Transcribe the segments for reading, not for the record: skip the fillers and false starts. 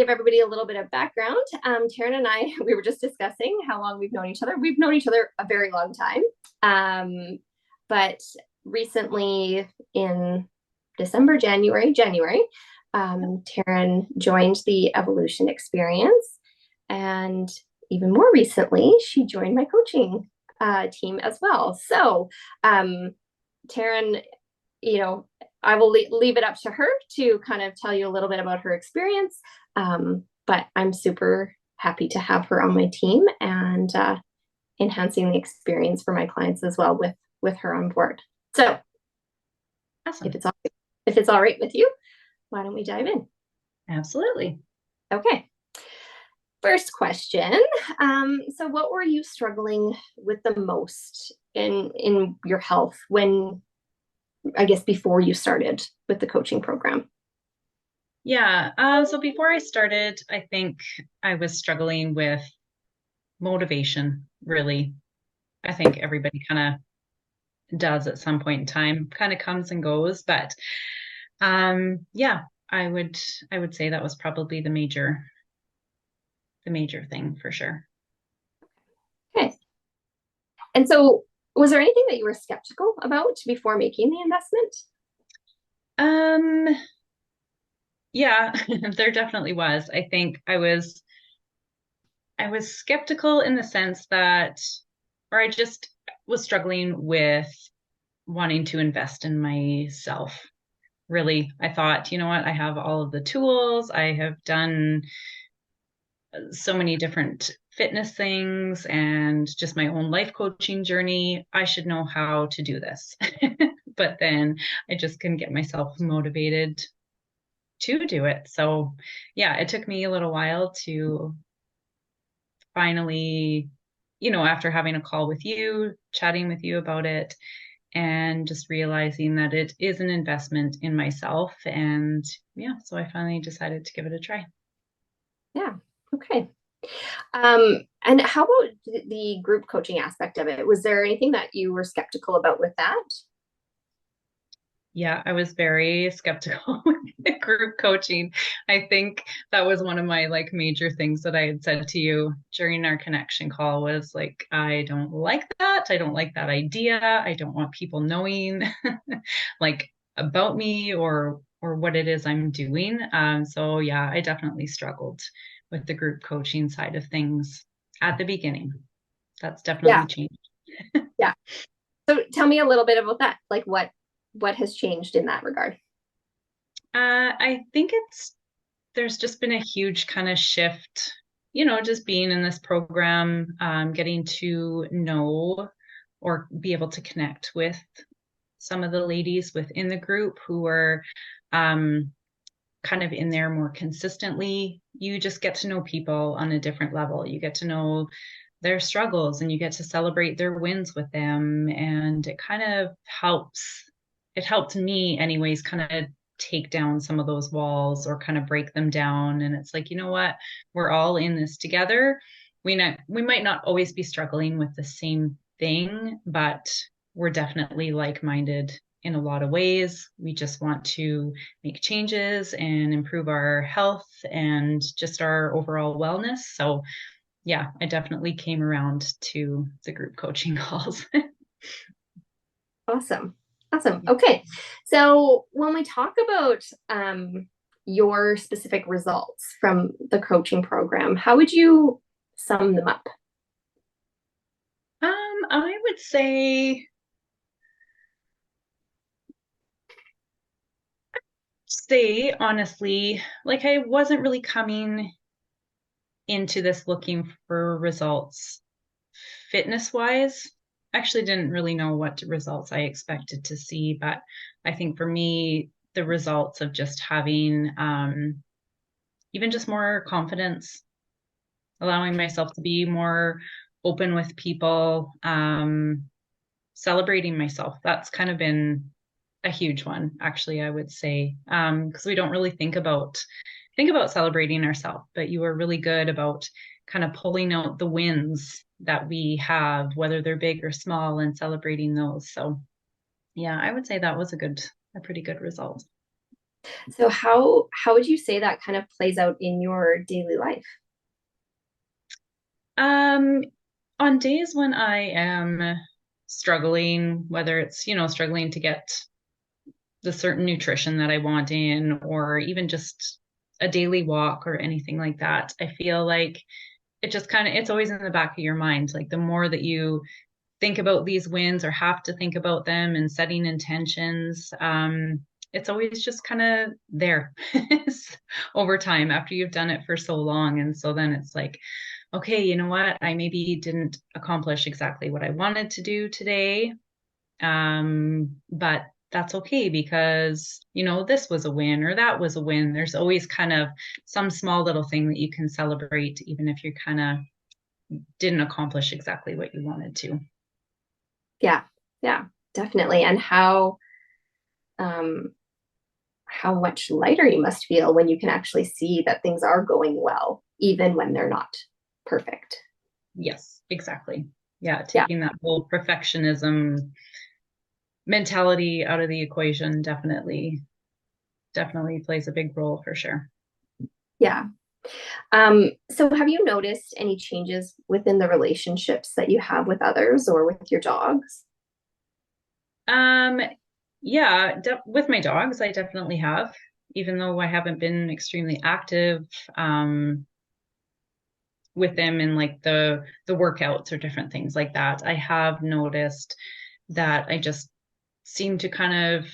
Give everybody a little bit of background. Tarran and I, we were just discussing how long we've known each other. We've known each other a very long time. But recently in January, Tarran joined the Evolution Experience. And even more recently, she joined my coaching team as well. So, Tarran, you know, I will leave it up to her to kind of tell you a little bit about her experience. But I'm super happy to have her on my team and enhancing the experience for my clients as well with her on board. So, Awesome. If it's all right with you, why don't we dive in? Absolutely. Okay. First question. So what were you struggling with the most in your health when, I guess, before you started with the coaching program? Yeah. So before I started, I think I was struggling with motivation, really. I think everybody kind of does at some point in time, kind of comes and goes. But yeah, I would say that was probably the major thing for sure. Okay. And so was there anything that you were skeptical about before making the investment? Um, yeah, there definitely was. I think I was skeptical in the sense that, or I just was struggling with wanting to invest in myself. Really, I thought, you know what, I have all of the tools. I have done so many different fitness things and just my own life coaching journey. I should know how to do this. But then I just couldn't get myself motivated to do it. So, yeah, it took me a little while to finally, after having a call with you, chatting with you about it, and just realizing that it is an investment in myself. And yeah, so I finally decided to give it a try. Yeah. Okay. And how about the group coaching aspect of it? Was there anything that you were skeptical about with that? Yeah, I was very skeptical with the group coaching. I think that was one of my like major things that I had said to you during our connection call was like, I don't like that. I don't like that idea. I don't want people knowing like about me or what it is I'm doing. So yeah, I definitely struggled with the group coaching side of things at the beginning. That's definitely Yeah. changed. Yeah. So tell me a little bit about that. Like what has changed in that regard? I think there's just been a huge kind of shift, just being in this program, getting to know or be able to connect with some of the ladies within the group who are um, kind of in there more consistently. You just get to know people on a different level. You get to know their struggles and you get to celebrate their wins with them. And it kind of it helped me, anyways, kind of take down some of those walls or kind of break them down. And it's like, you know what? We're all in this together. We might not always be struggling with the same thing, but we're definitely like-minded in a lot of ways. We just want to make changes and improve our health and just our overall wellness. So, yeah, I definitely came around to the group coaching calls. Awesome. Awesome. Okay. So when we talk about your specific results from the coaching program, how would you sum them up? I would say honestly, like I wasn't really coming into this looking for results fitness wise. Actually didn't really know what results I expected to see, but I think for me, the results of just having even just more confidence, allowing myself to be more open with people, celebrating myself. That's kind of been a huge one, actually, I would say, because we don't really think about celebrating ourselves, but you are really good about kind of pulling out the wins that we have, whether they're big or small, and celebrating those. So, yeah, I would say that was a pretty good result. So how would you say that kind of plays out in your daily life? Um, on days when I am struggling, whether it's, struggling to get the certain nutrition that I want in, or even just a daily walk or anything like that, I feel like it's always in the back of your mind. Like the more that you think about these wins or have to think about them and setting intentions, it's always just kind of there over time after you've done it for so long. And so then it's like, okay, you know what? I maybe didn't accomplish exactly what I wanted to do today. But that's okay because, this was a win or that was a win. There's always kind of some small little thing that you can celebrate, even if you kind of didn't accomplish exactly what you wanted to. Yeah, yeah, definitely. And um, how much lighter you must feel when you can actually see that things are going well, even when they're not perfect. Yes, exactly. Yeah, Yeah, taking that whole perfectionism mentality out of the equation definitely plays a big role for sure. yeah. So have you noticed any changes within the relationships that you have with others or with your dogs? Um, yeah, with my dogs, I definitely have, even though I haven't been extremely active with them in like the workouts or different things like that. I have noticed that I just seem to kind of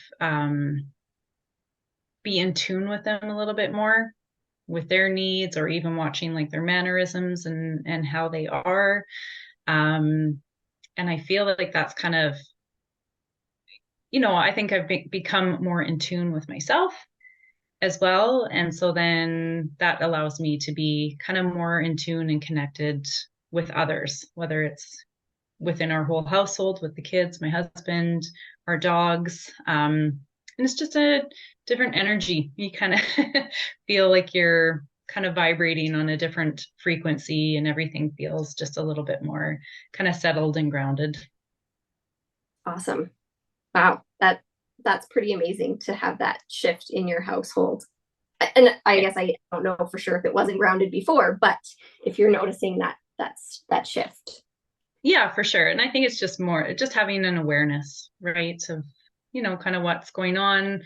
be in tune with them a little bit more with their needs or even watching like their mannerisms and how they are. Um, and I feel like that's kind of, I think I've become more in tune with myself as well. And so then that allows me to be kind of more in tune and connected with others, whether it's within our whole household with the kids, my husband, our dogs. And it's just a different energy. You kind of feel like you're kind of vibrating on a different frequency and everything feels just a little bit more kind of settled and grounded. Awesome. Wow, that's pretty amazing to have that shift in your household. And I Yeah. guess I don't know for sure if it wasn't grounded before, but if you're noticing that's that shift. Yeah, for sure. And I think it's just more just having an awareness, right? Of, kind of what's going on.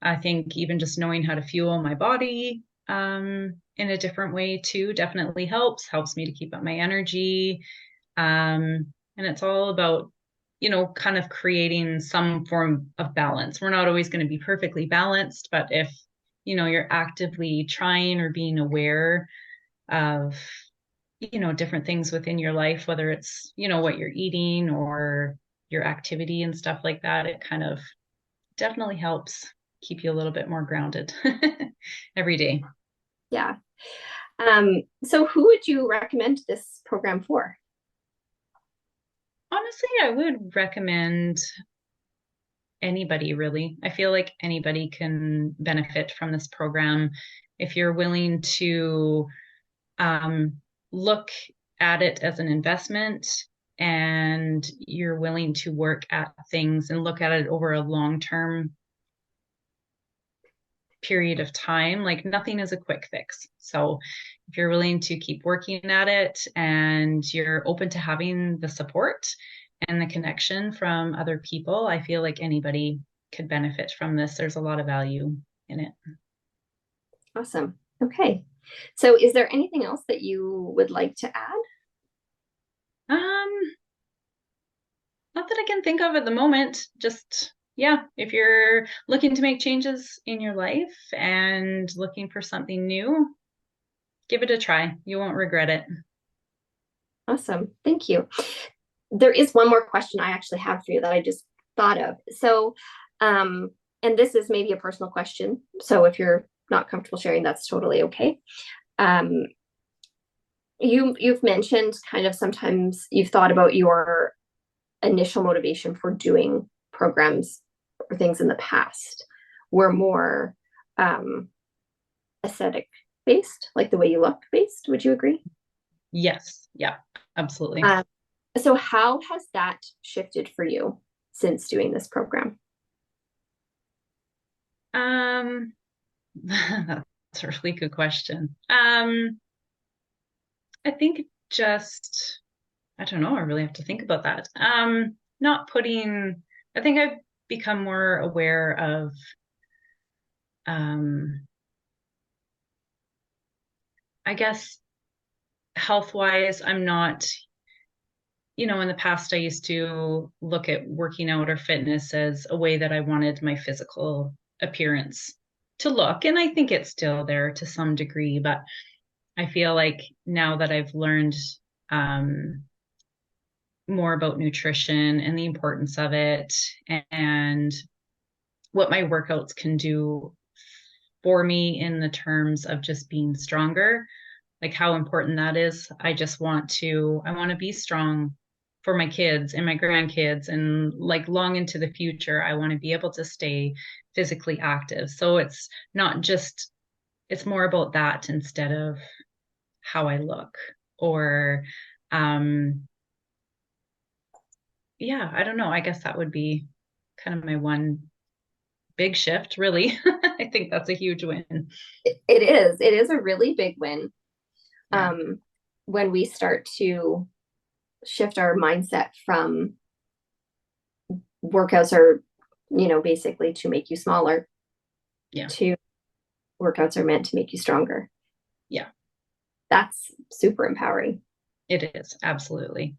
I think even just knowing how to fuel my body in a different way too definitely helps me to keep up my energy. And it's all about, kind of creating some form of balance. We're not always going to be perfectly balanced, but if, you're actively trying or being aware of different things within your life, whether it's, what you're eating or your activity and stuff like that, it kind of definitely helps keep you a little bit more grounded every day. Yeah. So who would you recommend this program for? Honestly, I would recommend anybody really. I feel like anybody can benefit from this program if you're willing to um, look at it as an investment and you're willing to work at things and look at it over a long term period of time. Like nothing is a quick fix. So if you're willing to keep working at it and you're open to having the support and the connection from other people, I feel like anybody could benefit from this. There's a lot of value in it. Awesome. Okay. So is there anything else that you would like to add? Um, Not that I can think of at the moment. Just, yeah, if you're looking to make changes in your life and looking for something new, give it a try. You won't regret it. Awesome. Thank you. There is one more question I actually have for you that I just thought of. So, um, and this is maybe a personal question. So if you're not comfortable sharing, that's totally okay. Um, you've mentioned kind of sometimes you've thought about your initial motivation for doing programs or things in the past were more um, aesthetic based, like the way you look based. Would you agree? Yes. Yeah, absolutely. Um, so how has that shifted for you since doing this program? That's a really good question. I think just, I don't know, I really have to think about that. Not putting, I think I've become more aware of, um, I guess health wise, I'm not, in the past, I used to look at working out or fitness as a way that I wanted my physical appearance to look. And I think it's still there to some degree, but I feel like now that I've learned, um, more about nutrition and the importance of it and what my workouts can do for me in the terms of just being stronger, like how important that is. I want to be strong for my kids and my grandkids, and like long into the future, I want to be able to stay physically active. So it's not just, it's more about that instead of how I look or, um, yeah, I don't know. I guess that would be kind of my one big shift, really. I think that's a huge win. It is a really big win. Yeah. When we start to shift our mindset from workouts are, basically to make you smaller, Yeah. to workouts are meant to make you stronger. Yeah. That's super empowering. It is. Absolutely.